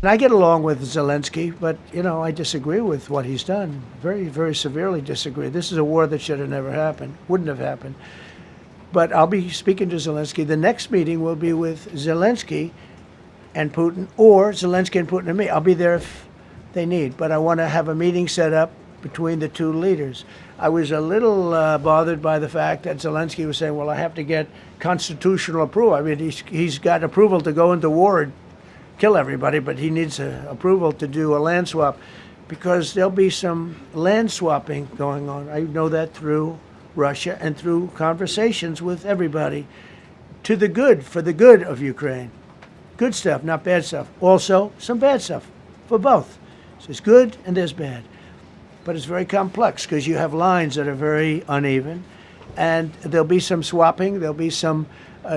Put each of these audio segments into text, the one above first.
And I get along with Zelenskyy, but, I disagree with what he's done. Very, very severely disagree. This is a war that should have never happened, wouldn't have happened. But I'll be speaking to Zelenskyy. The next meeting will be with Zelenskyy and Putin, or Zelenskyy and Putin and me. I'll be there if they need, but I want to have a meeting set up between the two leaders. I was a little bothered by the fact that Zelenskyy was saying, well, I have to get constitutional approval. I mean, he's got approval to go into war and kill everybody, but he needs approval to do a land swap, because there'll be some land swapping going on. I know that through Russia and through conversations with everybody, to the good, for the good of Ukraine. Good stuff, not bad stuff. Also, some bad stuff for both. So there's good and there's bad. But it's very complex because you have lines that are very uneven, and there'll be some swapping, there'll be some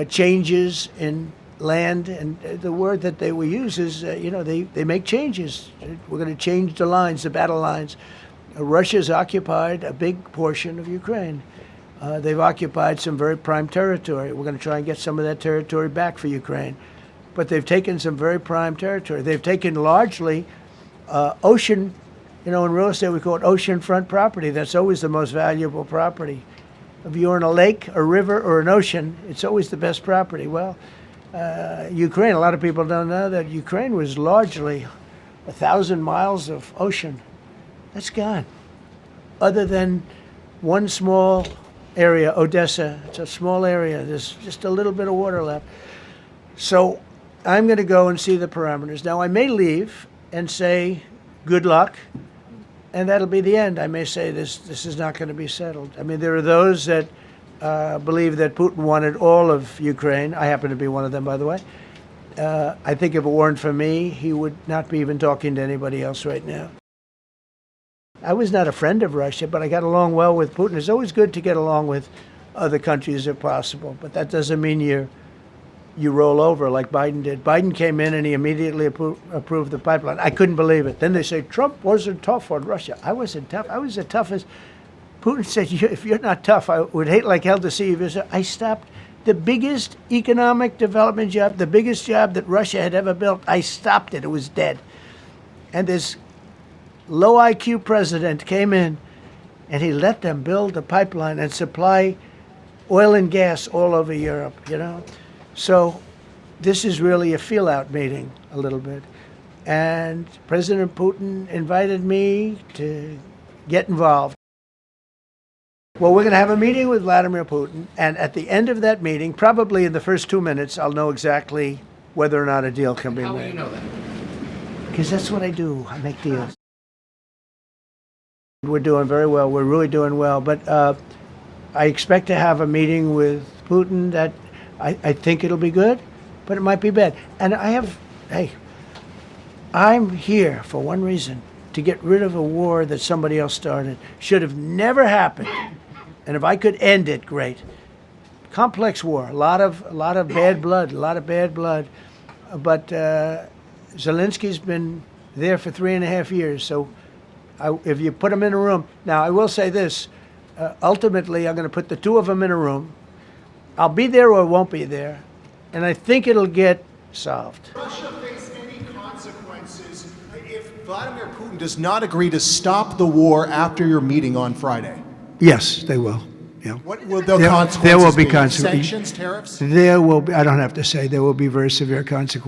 changes in land, and the word that they will use is, they make changes. We're going to change the lines, the battle lines. Russia's occupied a big portion of Ukraine. They've occupied some very prime territory. We're going to try and get some of that territory back for Ukraine. But they've taken some very prime territory. They've taken largely ocean, in real estate we call it oceanfront property. That's always the most valuable property. If you're in a lake, a river, or an ocean, it's always the best property. Well, Ukraine, a lot of people don't know that Ukraine was largely 1,000 miles of ocean. That's gone. Other than one small area, Odessa, it's a small area. There's just a little bit of water left. So I'm going to go and see the parameters. Now, I may leave and say, good luck, and that'll be the end. I may say this is not going to be settled. I mean, there are those that believe that Putin wanted all of Ukraine. I happen to be one of them, by the way. I think if it weren't for me, he would not be even talking to anybody else right now. I was not a friend of Russia, but I got along well with Putin. It's always good to get along with other countries if possible, but that doesn't mean you roll over like Biden did. Biden came in and he immediately approved the pipeline. I couldn't believe it. Then they say Trump wasn't tough on Russia. I wasn't tough. I was the toughest. Putin said, if you're not tough, I would hate like hell to see you. I stopped the biggest economic development job, the biggest job that Russia had ever built. I stopped it. It was dead. And this low IQ president came in and he let them build a pipeline and supply oil and gas all over Europe, So this is really a feel-out meeting a little bit. And President Putin invited me to get involved. Well, we're going to have a meeting with Vladimir Putin, and at the end of that meeting, probably in the first 2 minutes, I'll know exactly whether or not a deal can be made. How will you know that? Because that's what I do. I make deals. We're doing very well. We're really doing well. But I expect to have a meeting with Putin that I think it'll be good, but it might be bad. And I'm here for one reason, to get rid of a war that somebody else started. Should have never happened. And if I could end it, great. Complex war, a lot of bad blood, But Zelenskyy's been there for 3.5 years. So if you put him in a room, now I will say this, ultimately I'm going to put the two of them in a room. I'll be there or won't be there, and I think it'll get solved. Russia face any consequences if Vladimir Putin does not agree to stop the war after your meeting on Friday? Yes, they will. Yeah. What will the consequences There will be be? consequences. Sanctions, tariffs? There will be, I don't have to say, there will be very severe consequences.